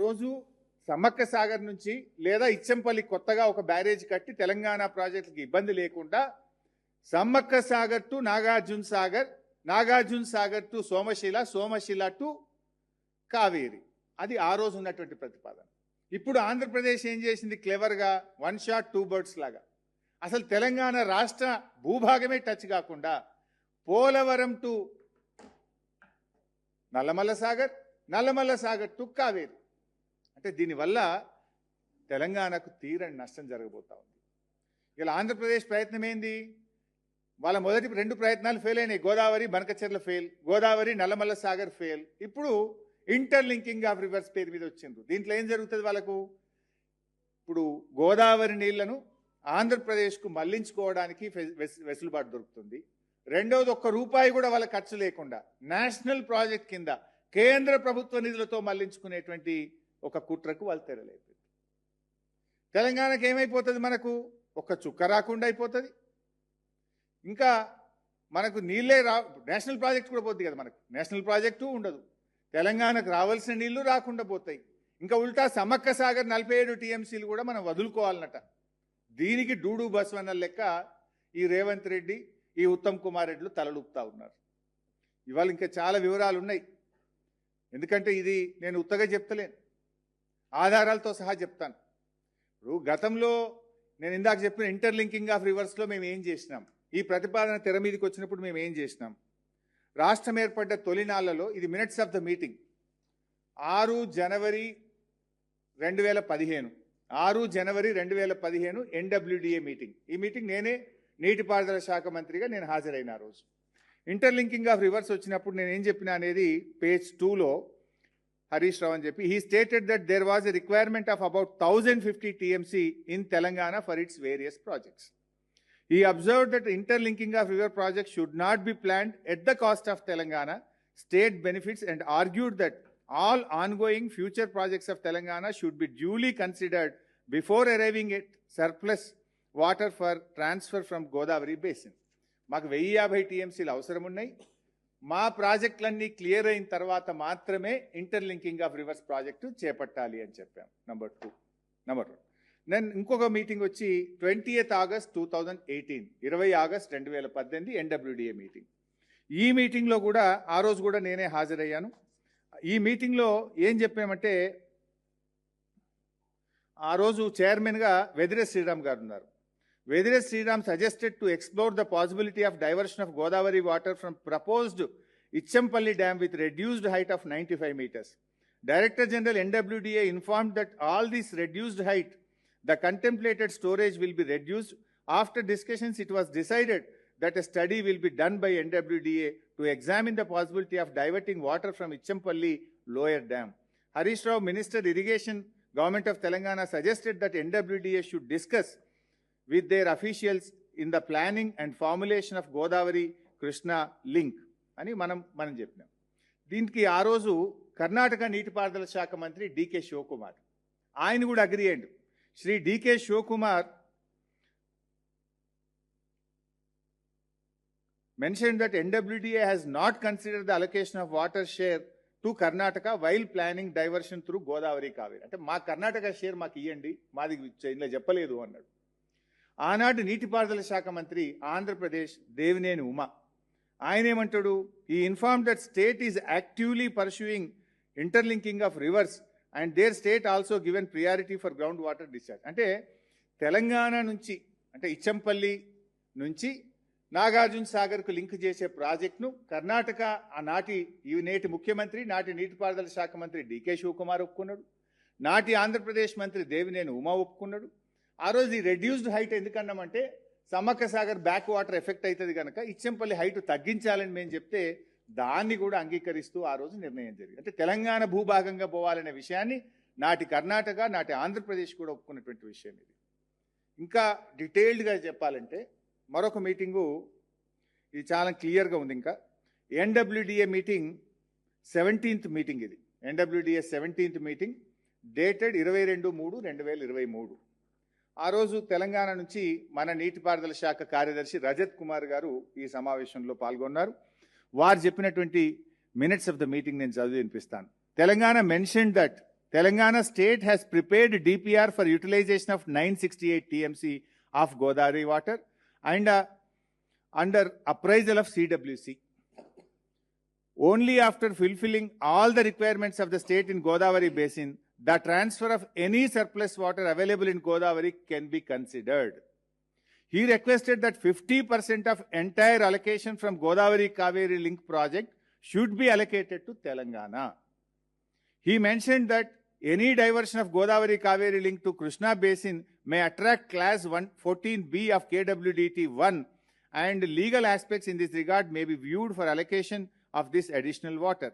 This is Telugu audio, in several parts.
రోజు సమ్మక్క సాగర్ నుంచి లేదా ఇచ్చంపల్లి కొత్తగా ఒక బ్యారేజ్ కట్టి తెలంగాణ ప్రాజెక్టుకి ఇబ్బంది లేకుండా Sammakka Sagar to Nagarjuna Sagar, Nagarjuna Sagar to Somasila, Somasila to Kaveri, అది ఆ రోజు ఉన్నటువంటి ప్రతిపాదన. ఇప్పుడు ఆంధ్రప్రదేశ్ ఏం చేసింది క్లెవర్గా, వన్ షాట్ టూ బర్డ్స్ లాగా అసలు తెలంగాణ రాష్ట్ర భూభాగమే టచ్ కాకుండా పోలవరం టు నల్లమల్ల సాగర్, నల్లమల్ల సాగర్ టు కావేరి, అంటే దీనివల్ల తెలంగాణకు తీరని నష్టం జరగబోతా ఉంది. ఇలా ఆంధ్రప్రదేశ్ ప్రయత్నం ఏంది, వాళ్ళ మొదటి 2 ప్రయత్నాలు ఫెయిల్ అయినాయి. గోదావరి బనకచెర్ల ఫెయిల్, గోదావరి నల్లమల్ల సాగర్ ఫెయిల్, ఇప్పుడు ఇంటర్లింకింగ్ ఆఫ్ రివర్స్ పేరు మీద వచ్చిండ్రు. దీంట్లో ఏం జరుగుతుంది వాళ్ళకు, ఇప్పుడు గోదావరి నీళ్లను ఆంధ్రప్రదేశ్కు మళ్లించుకోవడానికి వెసులుబాటు దొరుకుతుంది. రెండవది, ₹1 కూడా వాళ్ళ ఖర్చు లేకుండా నేషనల్ ప్రాజెక్ట్ కింద కేంద్ర ప్రభుత్వ నిధులతో మళ్లించుకునేటువంటి ఒక కుట్రకు వాళ్ళు తెరలేపారు. తెలంగాణకు ఏమైపోతుంది, మనకు ఒక్క చుక్క రాకుండా అయిపోతుంది. ఇంకా మనకు నీళ్ళే నేషనల్ ప్రాజెక్ట్ కూడా పోతుంది కదా, మనకు నేషనల్ ప్రాజెక్టు ఉండదు, తెలంగాణకు రావాల్సిన నీళ్లు రాకుండా పోతాయి. ఇంకా ఉల్టా సమ్మక్క సాగర్ 47 టీఎంసీలు కూడా మనం వదులుకోవాలన్నట. దీనికి డూడు బస్వన్న లెక్క ఈ రేవంత్ రెడ్డి, ఈ ఉత్తమ్ కుమార్ రెడ్డిలు తలలుపుతా ఉన్నారు. ఇవాళ ఇంకా చాలా వివరాలు ఉన్నాయి, ఎందుకంటే ఇది నేను ఉత్తగా చెప్తలేను, ఆధారాలతో సహా చెప్తాను. ఇప్పుడు గతంలో నేను ఇందాక చెప్పిన ఇంటర్లింకింగ్ ఆఫ్ రివర్స్లో మేము ఏం చేసినాం, ఈ ప్రతిపాదన తెర మీదకి వచ్చినప్పుడు మేము ఏం చేసినాం, రాష్ట్రం ఏర్పడ్డ తొలినాళ్లలో ఇది minutes of the meeting 6 January 2015 NWDA meeting. ఈ మీటింగ్ నేనే నీటిపారుదల శాఖ మంత్రిగా నేను హాజరైన రోజు. ఇంటర్లింకింగ్ ఆఫ్ రివర్స్ వచ్చినప్పుడు నేను ఏం చెప్పినా అనేది పేజ్ 2లో హరీష్ రావు అని చెప్పి, he stated that there was a requirement of about 1050 TMC in Telangana for its various projects. He observed that interlinking of river projects should not be planned at the cost of Telangana state benefits and argued that all ongoing future projects of Telangana should be duly considered before arriving at surplus water for transfer from Godavari basin. మాకు 1050 టీఎంసీలు అవసరం ఉన్నాయి, మా ప్రాజెక్టులన్నీ క్లియర్ అయిన తర్వాత మాత్రమే ఇంటర్లింకింగ్ ఆఫ్ రివర్స్ ప్రాజెక్టు చేపట్టాలి అని చెప్పాం. నెంబర్ 2. నేను ఇంకొక మీటింగ్ వచ్చి 20th August 2018, 20 August 2018 NWDA meeting. ఈ మీటింగ్లో కూడా ఆ రోజు కూడా నేనే హాజరయ్యాను. ఈ మీటింగ్లో ఏం చెప్పామంటే, ఆ రోజు చైర్మన్గా వెదిరే శ్రీరామ్ గారు ఉన్నారు. Vedire Sriram suggested to explore the possibility of diversion of Godavari water from proposed Ichampalli Dam with reduced height of 95 meters. Director General NWDA informed that all this reduced height, the contemplated storage will be reduced. After discussions, it was decided that a study will be done by NWDA to examine the possibility of diverting water from Ichampalli lower dam. Harish Rao, Minister Irrigation, Government of Telangana, suggested that NWDA should discuss with their officials in the planning and formulation of Godavari Krishna link అని మనం చెప్పినాం. దీనికి ఆ రోజు కర్ణాటక నీటిపారుదల శాఖ మంత్రి డికే శివకుమార్ ఆయన కూడా అగ్రీ అయ్యిండు. Shri D K Shivakumar mentioned that NWDA has not considered the allocation of water share to Karnataka while planning diversion through Godavari Kaveri. అంటే మా కర్ణాటక షేర్ మాకు ఇవ్వండి, మాది ఇలా చెప్పలేదు అన్నాడు. ఆనాటి నీటిపారుదల శాఖ మంత్రి ఆంధ్రప్రదేశ్ దేవినేని ఉమా ఆయన ఏమంటాడు, ఈ inform that state is actively pursuing interlinking of rivers and their state also given priority for ground water discharge. అంటే తెలంగాణ నుంచి, అంటే ఇచ్చంపల్లి నుంచి నాగార్జున సాగర్కు లింక్ చేసే ప్రాజెక్టును కర్ణాటక నేటి ముఖ్యమంత్రి, నాటి నీటిపారుదల శాఖ మంత్రి డికే శివకుమార్ ఒప్పుకున్నాడు, నాటి ఆంధ్రప్రదేశ్ మంత్రి దేవినేని ఉమా ఒప్పుకున్నాడు. ఆ రోజు ఈ రెడ్యూస్డ్ హైట్ ఎందుకన్నామంటే Sammakka Sagar back water effect అవుతుంది కనుక ఇచ్చంపల్లి హైట్ తగ్గించాలని మేము చెప్తే దాన్ని కూడా అంగీకరిస్తూ ఆ రోజు నిర్ణయం జరిగింది. అంటే తెలంగాణ భూభాగంగా పోవాలనే విషయాన్ని నాటి కర్ణాటక, నాటి ఆంధ్రప్రదేశ్ కూడా ఒప్పుకున్నటువంటి విషయం ఇది. ఇంకా డీటెయిల్డ్గా చెప్పాలంటే మరొక మీటింగు ఇది చాలా క్లియర్గా ఉంది. ఇంకా ఎన్డబ్ల్యూడిఏ మీటింగ్ 17th మీటింగ్, ఇది ఎన్డబ్ల్యూడిఏ 17th మీటింగ్ డేటెడ్ 22/3/2023. ఆ రోజు తెలంగాణ నుంచి మన నీటిపారుదల శాఖ కార్యదర్శి రజత్ కుమార్ గారు ఈ సమావేశంలో పాల్గొన్నారు. వారు చెప్పినటువంటి మినిట్స్ ఆఫ్ ద మీటింగ్ నేను చదివి వినిపిస్తాను. Telangana mentioned that Telangana state has prepared DPR for utilization of 968 TMC of Godavari water and under appraisal of CWC. Only after fulfilling all the requirements of the state in Godavari basin, the transfer of any surplus water available in Godavari can be considered. He requested that 50% of entire allocation from Godavari Kaveri link project should be allocated to Telangana. He mentioned that any diversion of Godavari Kaveri link to Krishna basin may attract class 14B of KWDT 1 and legal aspects in this regard may be viewed for allocation of this additional water.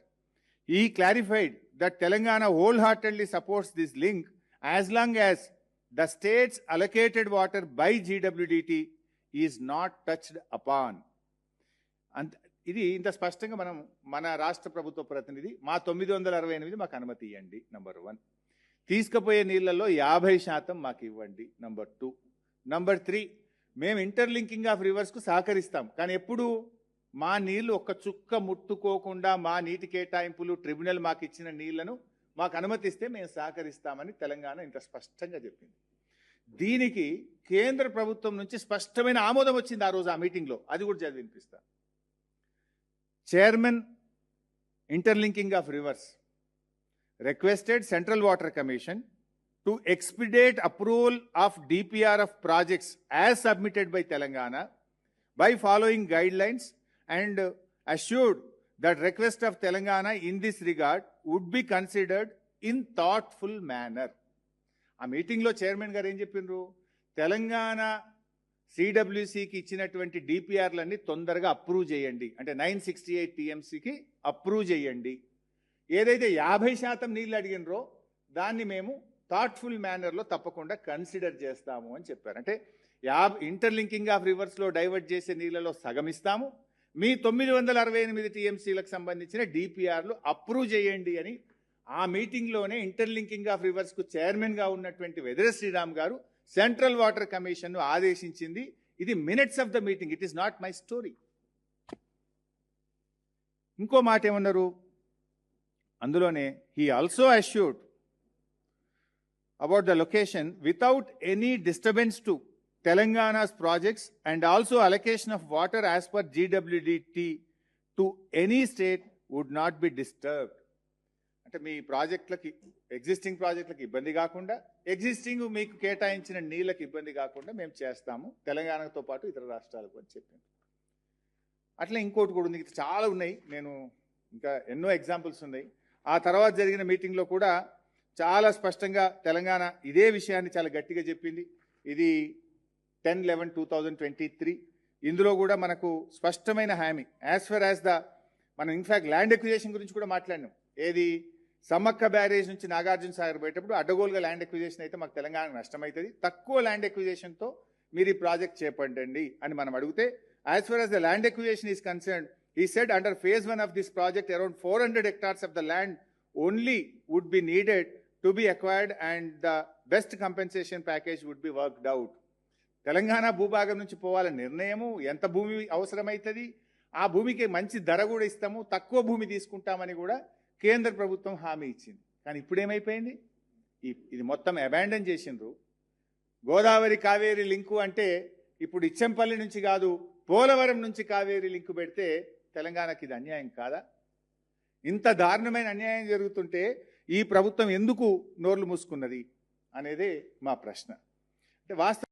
He clarified that Telangana wholeheartedly supports this link as long as the state's allocated water by GWDT is not touched upon. And ఇది ఇంత స్పష్టంగా మన రాష్ట్ర ప్రభుత్వ ప్రతినిధి మా 968 మాకు అనుమతి ఇవ్వండి నంబర్ 1. తీసుకుపోయే నీళ్లలో 50% మాకు ఇవ్వండి నంబర్ 2. నంబర్ 3, మేము ఇంటర్లింకింగ్ ఆఫ్ రివర్స్కు సహకరిస్తాం, కానీ ఎప్పుడు మా నీళ్లు ఒక్క చుక్క ముట్టుకోకుండా మా నీటి కేటాయింపులు ట్రిబ్యునల్ మాకు ఇచ్చిన నీళ్లను మాకు అనుమతిస్తే మేము సహకరిస్తామని తెలంగాణ ఇంత స్పష్టంగా చెప్పింది. దీనికి కేంద్ర ప్రభుత్వం నుంచి స్పష్టమైన ఆమోదం వచ్చింది ఆ రోజు ఆ మీటింగ్లో. అది కూడా చదివి వినిపిస్తా. Chairman interlinking of reverse requested Central Water Commission to expedite approval of DPR of projects as submitted by Telangana by following guidelines and assured that request of Telangana in this regard would be considered in thoughtful manner. ఆ మీటింగ్లో చైర్మన్ గారు ఏం చెప్పిండ్రు? తెలంగాణ సిడబ్ల్యూసికి ఇచ్చినటువంటి డిపిఆర్లన్నీ తొందరగా అప్రూవ్ చేయండి, అంటే 968 టీఎంసీకి అప్రూవ్ చేయండి. ఏదైతే 50% నీళ్ళు అడిగినరో దాన్ని మేము థాట్ఫుల్ మేనర్లో తప్పకుండా కన్సిడర్ చేస్తాము అని చెప్పారు. అంటే ఇంటర్లింకింగ్ ఆఫ్ రివర్స్లో డైవర్ట్ చేసే నీళ్ళలో సగం ఇస్తాము, మీ 968 టీఎంసీలకు సంబంధించిన డిపిఆర్లు అప్రూవ్ చేయండి అని ఆ మీటింగ్లోనే ఇంటర్లింకింగ్ ఆఫ్ రివర్స్కు చైర్మన్గా ఉన్నటువంటి వెదర శ్రీరామ్ గారు సెంట్రల్ వాటర్ కమిషన్ను ఆదేశించింది. ఇది minutes of the meeting, it is not my story. ఇంకో మాట ఏమన్నారు అందులోనే, he also assured about the location without any disturbance to Telangana's projects and also allocation of water as per GWDT to any state would not be disturbed. అంటే మీ ప్రాజెక్టులకి ఎగ్జిస్టింగ్ ప్రాజెక్టులకు ఇబ్బంది కాకుండా, ఎగ్జిస్టింగ్ మీకు కేటాయించిన నీళ్ళకి ఇబ్బంది కాకుండా మేము చేస్తాము తెలంగాణతో పాటు ఇతర రాష్ట్రాలకు అని చెప్పాను. అట్లా ఇంకోటి కూడా ఉంది, చాలా ఉన్నాయి, నేను ఇంకా ఎన్నో ఎగ్జాంపుల్స్ ఉన్నాయి. ఆ తర్వాత జరిగిన మీటింగ్లో కూడా చాలా స్పష్టంగా తెలంగాణ ఇదే విషయాన్ని చాలా గట్టిగా చెప్పింది. ఇది 10/11/2023. ఇందులో కూడా మనకు స్పష్టమైన హామీ యాజ్ ఫర్ యాజ్ మనం ఇన్ఫ్యాక్ట్ ల్యాండ్ ఎక్విజేషన్ గురించి కూడా మాట్లాడినాం. ఏది సమ్మక్క బ్యారేజ్ నుంచి నాగార్జున సాగర్ పోయేటప్పుడు అడ్డగోలుగా ల్యాండ్ ఎక్విజేషన్ అయితే మాకు తెలంగాణకు నష్టమవుతుంది, తక్కువ ల్యాండ్ ఎక్విజేషన్తో మీరు ఈ ప్రాజెక్ట్ చేపట్టండి అని మనం అడిగితే, as for as the land acquisition is concerned, he said under phase 1 of this project around 400 hectares of the land only would be needed to be acquired and the best compensation package would be worked out. Telangana భూభాగం నుంచి పోవాలని నిర్ణయము, ఎంత భూమి అవసరమవుతుంది, ఆ భూమికి మంచి ధర కూడా ఇస్తాము, తక్కువ భూమి తీసుకుంటామని కూడా కేంద్ర ప్రభుత్వం హామీ ఇచ్చింది. కానీ ఇప్పుడు ఏమైపోయింది, ఇది మొత్తం అబాండన్ చేసిండ్రు. గోదావరి కావేరి లింకు అంటే ఇప్పుడు ఇచ్చంపల్లి నుంచి కాదు, పోలవరం నుంచి కావేరి లింకు పెడితే తెలంగాణకి ఇది అన్యాయం కాదా? ఇంత దారుణమైన అన్యాయం జరుగుతుంటే ఈ ప్రభుత్వం ఎందుకు నోర్లు మూసుకున్నది అనేదే మా ప్రశ్న. అంటే వాస్తవం